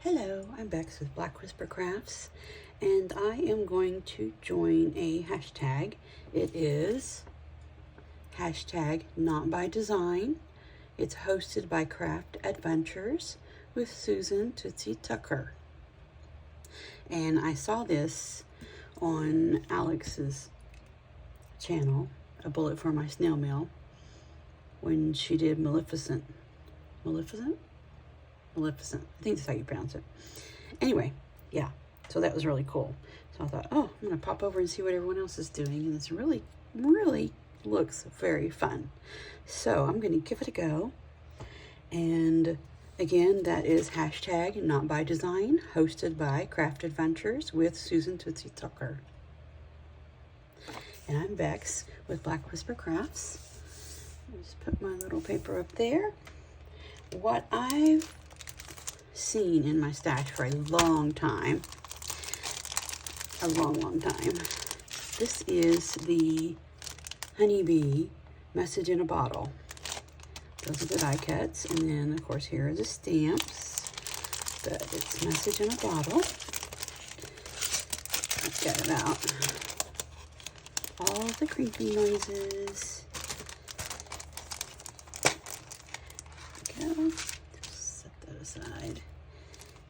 Hello, I'm Bex with Black Whisper Crafts, and I am going to join a hashtag. It is hashtag Not By Design. It's hosted by Craft Adventures with Susan Tootsie Tucker. And I saw this on Alex's channel, A Bullet for My Snail Mail, when she did Maleficent. Maleficent? Maleficent. I think that's how you pronounce it. Anyway, yeah. So that was really cool. So I thought, oh, I'm going to pop over and see what everyone else is doing. And it's really looks very fun. So I'm going to give it a go. And again, that is hashtag Not By Design, hosted by Craft Adventures with Susan Tootsie Tucker. And I'm Bex with Black Whisper Crafts. I'll just put my little paper up there. What I've seen in my stash for a long time, this is the Honeybee Message in a Bottle. Those are the die cuts, and then of course here are the stamps, but it's Message in a Bottle. Let's get it out. All the crinkly noises. There we go. Set that aside.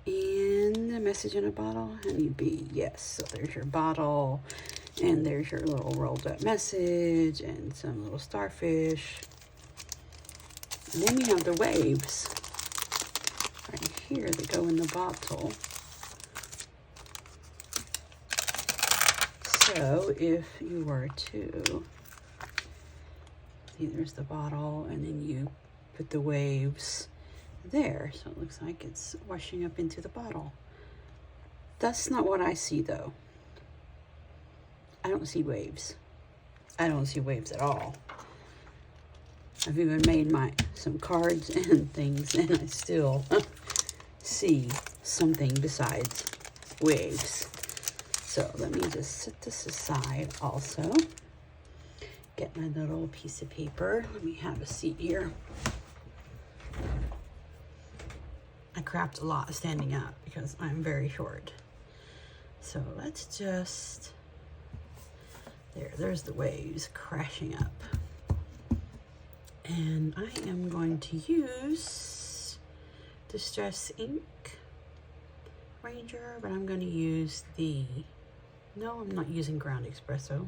And the Message in a Bottle, Honeybee. Yes, so there's your bottle, and there's your little rolled up message, and some little starfish. And then you have the waves right here that go in the bottle. So if you were to, see, there's the bottle, and then you put the waves there. So it looks like it's washing up into the bottle. That's not what I see, though. I don't see waves. I don't see waves at all. I've even made some cards and things, and I still see something besides waves. So let me just set this aside also. Get my little piece of paper. Let me have a seat here. I craft a lot standing up because I'm very short. So let's just, there's the waves crashing up. And I am going to use Distress Ink Ranger, but I'm going to use no, I'm not using Ground Espresso.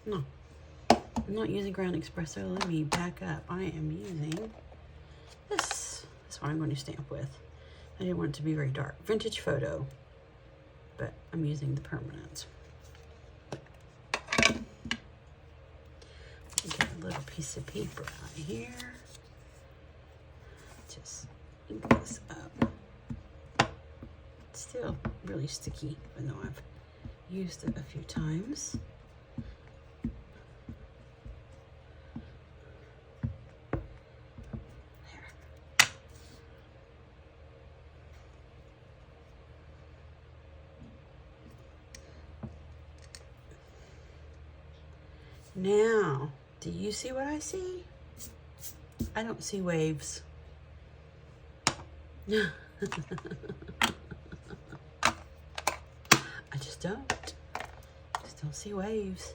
No, I'm not using Ground Espresso. Let me back up. I am using this. That's what I'm going to stamp with. I didn't want it to be very dark. Vintage Photo, but I'm using the permanent. Get a little piece of paper out here. Just ink this up. It's still really sticky, even though I've used it a few times. There. Now, do you see what I see? I don't see waves. I just don't. Just don't see waves.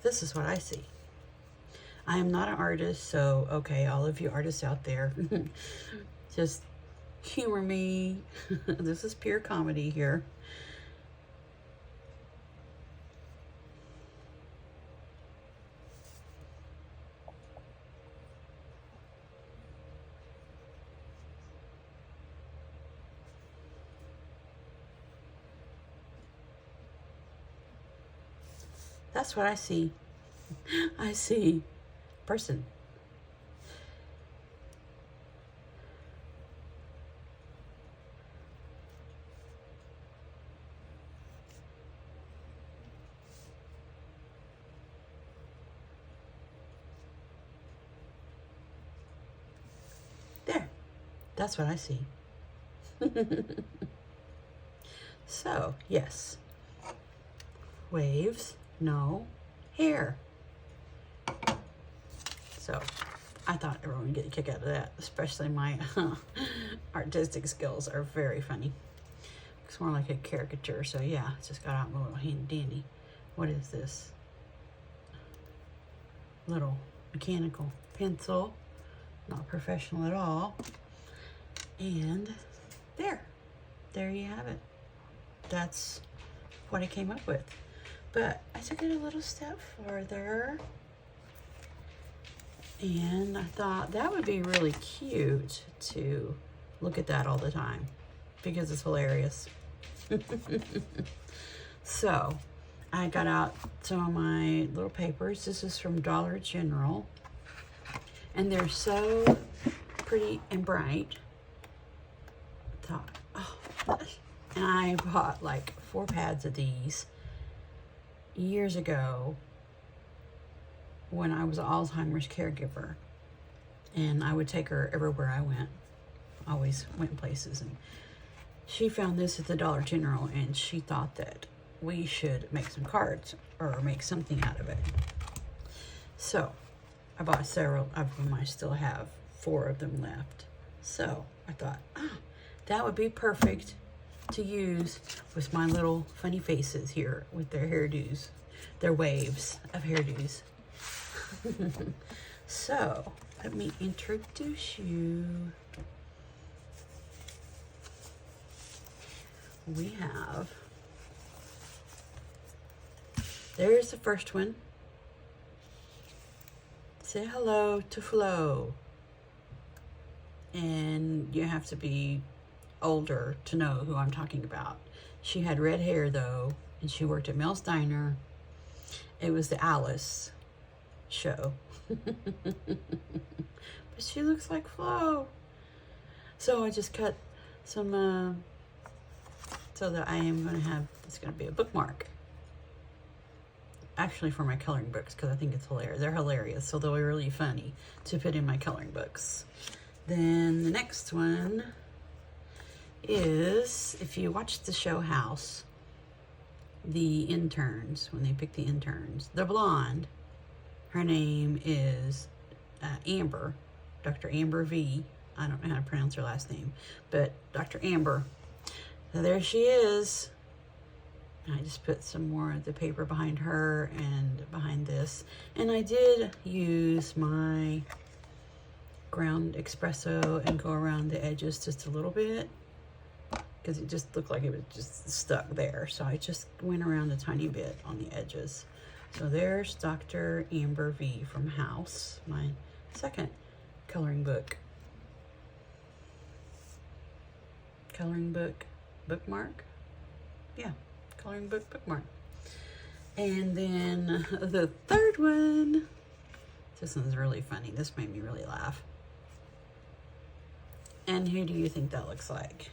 This is what I see. I am not an artist, so okay, all of you artists out there, just humor me. This is pure comedy here. That's what I see. I see person. There. That's what I see. So, yes. Waves. No hair. So I thought everyone would get a kick out of that, especially my artistic skills are very funny. It's more like a caricature, so yeah, it's just got out my little handy dandy. What is this? Little mechanical pencil, not professional at all. And there you have it. That's what I came up with. But I took it a little step further, and I thought that would be really cute to look at that all the time because it's hilarious. So I got out some of my little papers. This is from Dollar General, and they're so pretty and bright. Thought, oh, and I bought like 4 pads of these years ago when I was an Alzheimer's caregiver, and I would take her everywhere I went. Always went places, and she found this at the Dollar General, and she thought that we should make some cards or make something out of it. So I bought several of them. I still have 4 of them left. So I thought, that would be perfect to use with my little funny faces here with their hairdos, their waves of hairdos. So let me introduce you. We have, there's the first one. Say hello to Flo. And you have to be older to know who I'm talking about. She had red hair though, and she worked at Mel's Diner. It was the Alice show. But she looks like Flo. So I just cut some so that I am going to have, it's going to be a bookmark. Actually for my coloring books, because I think it's hilarious. They're hilarious, so they'll be really funny to put in my coloring books. Then the next one is, if you watch the show House, the interns, when they pick the interns, the blonde, her name is Amber, Dr. Amber V. I don't know how to pronounce her last name, but Dr. Amber. So there she is. I just put some more of the paper behind her and behind this. And I did use my ground espresso and go around the edges just a little bit, because it just looked like it was just stuck there. So I just went around a tiny bit on the edges. So there's Dr. Amber V from House, my second coloring book. Coloring book bookmark. Yeah, coloring book bookmark. And then the third one, this one's really funny. This made me really laugh. And who do you think that looks like?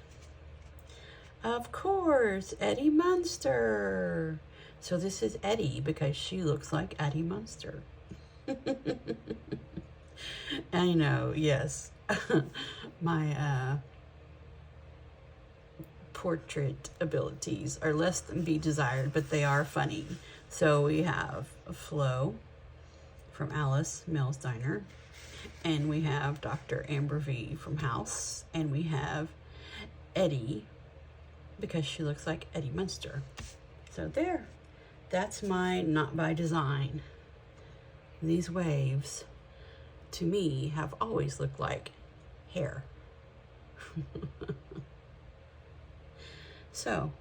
Of course, Eddie Munster. So this is Eddie because she looks like Eddie Munster. I know, yes. My portrait abilities are less than be desired, but they are funny. So we have Flo from Alice, Mel's Diner, and we have Dr. Amber V from House, and we have Eddie because she looks like Eddie Munster. So there, that's my not by design. These waves to me have always looked like hair. So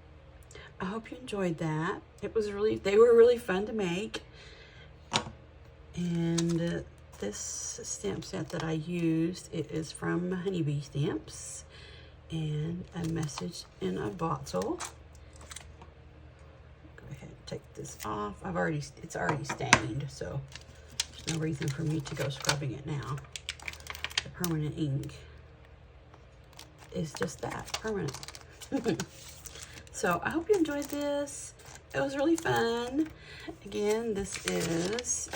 I hope you enjoyed that. They were really fun to make. And this stamp set that I used, it is from Honeybee Stamps, and a message in a bottle. Go ahead and take this off. It's already stained, so there's no reason for me to go scrubbing it now. The permanent ink is just that, permanent. So I hope you enjoyed this. It was really fun. Again, this is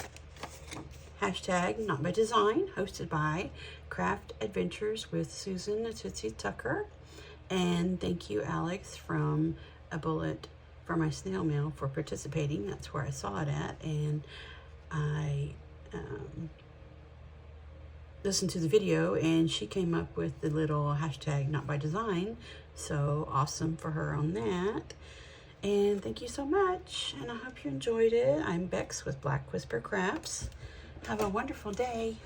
hashtag Not By Design, hosted by Craft Adventures with Susan Tootsie Tucker. And thank you, Alex, from A Bullet for My Snail Mail, for participating. That's where I saw it at. And I listened to the video and she came up with the little hashtag not by design. So awesome for her on that. And thank you so much. And I hope you enjoyed it. I'm Bex with Black Whisper Crafts. Have a wonderful day.